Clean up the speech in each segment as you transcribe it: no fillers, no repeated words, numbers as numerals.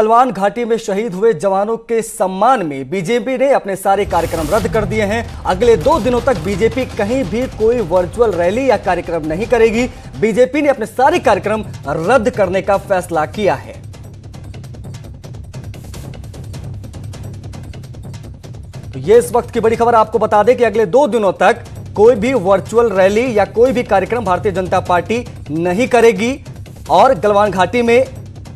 गलवान घाटी में शहीद हुए जवानों के सम्मान में बीजेपी ने अपने सारे कार्यक्रम रद्द कर दिए हैं। अगले 2 दिनों तक बीजेपी कहीं भी कोई वर्चुअल रैली या कार्यक्रम नहीं करेगी। बीजेपी ने अपने सारे कार्यक्रम रद्द करने का फैसला किया है। तो ये इस वक्त की बड़ी खबर। आपको बता दें कि अगले 2 दिनों तक कोई भी वर्चुअल रैली या कोई भी कार्यक्रम भारतीय जनता पार्टी नहीं करेगी और गलवान घाटी में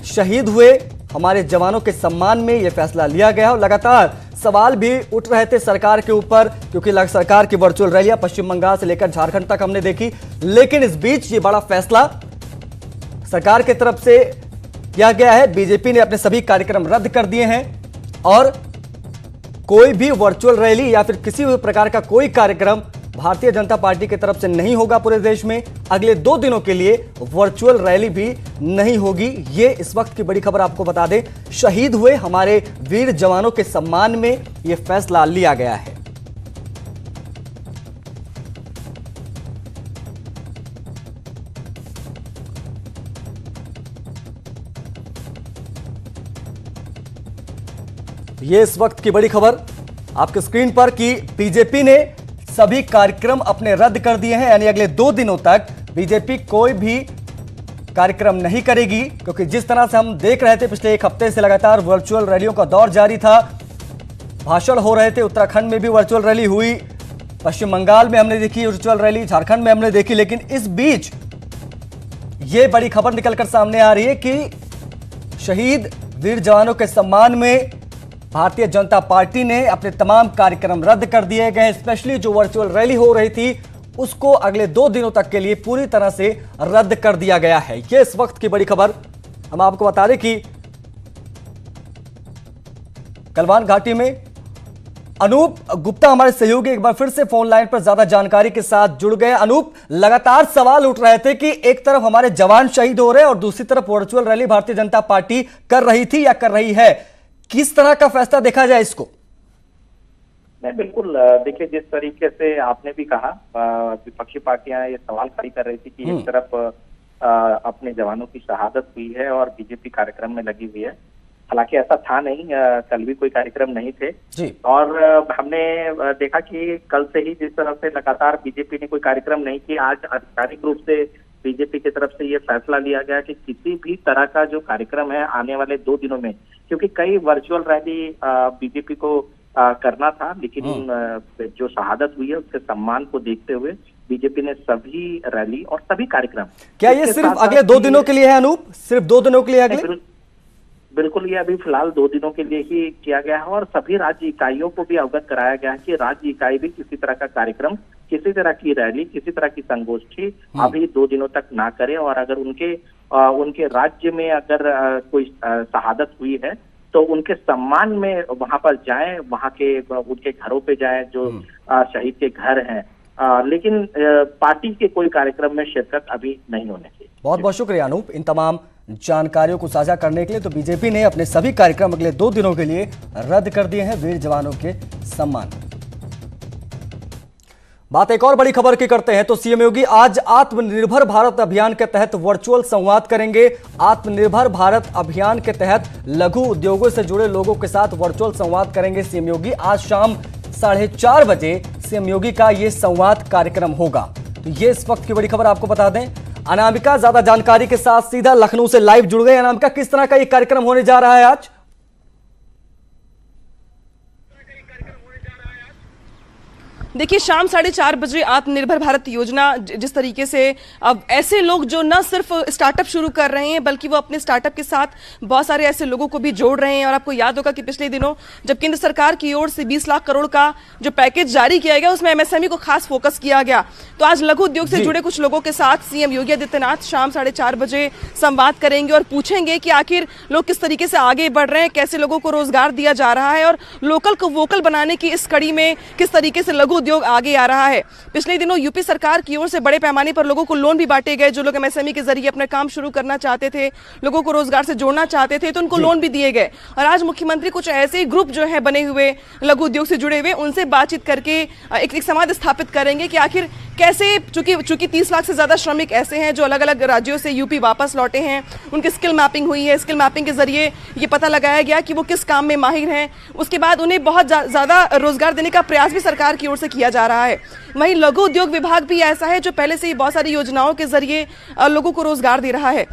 शहीद हुए हमारे जवानों के सम्मान में यह फैसला लिया गया। और लगातार सवाल भी उठ रहे थे सरकार के ऊपर, क्योंकि सरकार की वर्चुअल रैलियां पश्चिम बंगाल से लेकर झारखंड तक हमने देखी, लेकिन इस बीच ये बड़ा फैसला सरकार की तरफ से किया गया है। बीजेपी ने अपने सभी कार्यक्रम रद्द कर दिए हैं और कोई भी वर्चुअल रैली या फिर किसी भी प्रकार का कोई कार्यक्रम भारतीय जनता पार्टी की तरफ से नहीं होगा पूरे देश में। अगले 2 दिनों के लिए वर्चुअल रैली भी नहीं होगी। ये इस वक्त की बड़ी खबर। आपको बता दें, शहीद हुए हमारे वीर जवानों के सम्मान में यह फैसला लिया गया है। ये इस वक्त की बड़ी खबर आपके स्क्रीन पर कि बीजेपी ने सभी कार्यक्रम अपने रद्द कर दिए हैं, यानी अगले 2 दिनों तक बीजेपी कोई भी कार्यक्रम नहीं करेगी। क्योंकि जिस तरह से हम देख रहे थे पिछले 1 हफ्ते से लगातार वर्चुअल रैलियों का दौर जारी था, भाषण हो रहे थे। उत्तराखंड में भी वर्चुअल रैली हुई, पश्चिम बंगाल में हमने देखी वर्चुअल रैली, झारखंड में हमने देखी। लेकिन इस बीच ये बड़ी खबर निकलकर सामने आ रही है कि शहीद वीर जवानों के सम्मान में भारतीय जनता पार्टी ने अपने तमाम कार्यक्रम रद्द कर दिए गए। स्पेशली जो वर्चुअल रैली हो रही थी उसको अगले 2 दिनों तक के लिए पूरी तरह से रद्द कर दिया गया है। यह इस वक्त की बड़ी खबर। हम आपको बता दें कि गलवान घाटी में अनूप गुप्ता हमारे सहयोगी एक बार फिर से फोन लाइन पर ज्यादा जानकारी के साथ जुड़ गए। अनूप, लगातार सवाल उठ रहे थे कि एक तरफ हमारे जवान शहीद हो रहे हैं और दूसरी तरफ virtual rally Bharatiya Janata party कर रही थी या कर रही है। किस तरह का फैसला देखा जाए इसको? नहीं, बिल्कुल। देखिए, जिस तरीके से आपने भी कहा, विपक्षी पार्टियां ये सवाल खड़ी कर रही थी कि एक तरफ अपने जवानों की शहादत हुई है और बीजेपी कार्यक्रम में लगी हुई है। हालांकि ऐसा था नहीं, कल भी कोई कार्यक्रम नहीं थे जी। और हमने देखा कि कल से ही जिस तरह से लगातार बीजेपी ने कोई कार्यक्रम नहीं किया, आज आधिकारिक रूप से बीजेपी की तरफ से ये फैसला लिया गया कि किसी भी तरह का जो कार्यक्रम है आने वाले 2 दिनों में, क्योंकि कई वर्चुअल रैली बीजेपी को करना था, लेकिन जो शहादत हुई है उसके सम्मान को देखते हुए बीजेपी ने सभी रैली और सभी कार्यक्रम। क्या ये सिर्फ अगले 2 दिनों के लिए है अनूप? सिर्फ 2 दिनों के लिए अगले? बिल्कुल, ये अभी फिलहाल 2 दिनों के लिए ही किया गया है और सभी राज्य इकाइयों को भी अवगत कराया गया है कि राज्य इकाई भी किसी तरह का कार्यक्रम, किसी तरह की रैली, किसी तरह की संगोष्ठी अभी 2 दिनों तक ना करे। और अगर उनके राज्य में अगर कोई शहादत हुई है तो उनके सम्मान में वहां पर जाएं, वहां के उनके घरों पे जाएं जो शहीद के घर हैं, लेकिन पार्टी के कोई कार्यक्रम में शिरकत अभी नहीं होने चाहिए। बहुत बहुत शुक्रिया अनूप इन तमाम जानकारियों को साझा करने के लिए। तो बीजेपी ने अपने सभी कार्यक्रम अगले 2 दिनों के लिए रद्द कर दिए हैं वीर जवानों के सम्मान। बात एक और बड़ी खबर की करते हैं तो सीएम योगी आज आत्मनिर्भर भारत अभियान के तहत वर्चुअल संवाद करेंगे। आत्मनिर्भर भारत अभियान के तहत लघु उद्योगों से जुड़े लोगों के साथ वर्चुअल संवाद करेंगे सीएम योगी। आज शाम 4:30 बजे सीएम योगी का यह संवाद कार्यक्रम होगा। तो ये इस वक्त की बड़ी खबर। आपको बता दें, अनामिका ज्यादा जानकारी के साथ सीधा लखनऊ से लाइव जुड़ गए। अनामिका, किस तरह का ये कार्यक्रम होने जा रहा है आज? देखिए, शाम 4:30 बजे आत्मनिर्भर भारत योजना, जिस तरीके से अब ऐसे लोग जो न सिर्फ स्टार्टअप शुरू कर रहे हैं बल्कि वो अपने स्टार्टअप के साथ बहुत सारे ऐसे लोगों को भी जोड़ रहे हैं। और आपको याद होगा कि पिछले दिनों जब केंद्र सरकार की ओर से 20 लाख करोड़ का जो पैकेज जारी किया गया उसमें एमएसएमई को खास फोकस किया गया। तो आज लघु उद्योग से जुड़े कुछ लोगों के साथ सीएम योगी आदित्यनाथ शाम 4:30 बजे संवाद करेंगे और पूछेंगे कि आखिर लोग किस तरीके से आगे बढ़ रहे हैं, कैसे लोगों को रोजगार दिया जा रहा है और लोकल को वोकल बनाने की इस कड़ी में किस तरीके से लघु उद्योग आगे आ रहा है। पिछले दिनों यूपी सरकार की ओर से बड़े पैमाने पर लोगों को लोन भी बांटे गए। जो लोग एमएसएमई के जरिए अपना काम शुरू करना चाहते थे, लोगों को रोजगार से जोड़ना चाहते थे, तो उनको लोन भी दिए गए। और आज मुख्यमंत्री कुछ ऐसे ग्रुप जो है बने हुए लघु उद्योग से जुड़े हुए, उनसे बातचीत करके एक संवाद स्थापित करेंगे कि आखिर कैसे, चूंकि 30 लाख से ज्यादा श्रमिक ऐसे हैं जो अलग अलग राज्यों से यूपी वापस लौटे हैं, उनकी स्किल मैपिंग हुई है। स्किल मैपिंग के जरिए ये पता लगाया गया कि वो किस काम में माहिर हैं। उसके बाद उन्हें बहुत ज्यादा रोजगार देने का प्रयास भी सरकार की ओर से किया जा रहा है। वहीं लघु उद्योग विभाग भी ऐसा है जो पहले से ही बहुत सारी योजनाओं के जरिए लोगों को रोजगार दे रहा है।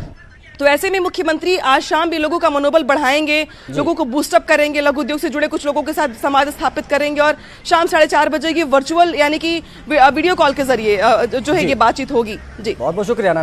तो ऐसे में मुख्यमंत्री आज शाम भी लोगों का मनोबल बढ़ाएंगे, लोगों को बूस्टअप करेंगे, लघु उद्योग से जुड़े कुछ लोगों के साथ संवाद स्थापित करेंगे और शाम 4:30 बजे ये वर्चुअल यानी कि वीडियो कॉल के जरिए जो है ये बातचीत होगी। जी, बहुत बहुत शुक्रिया।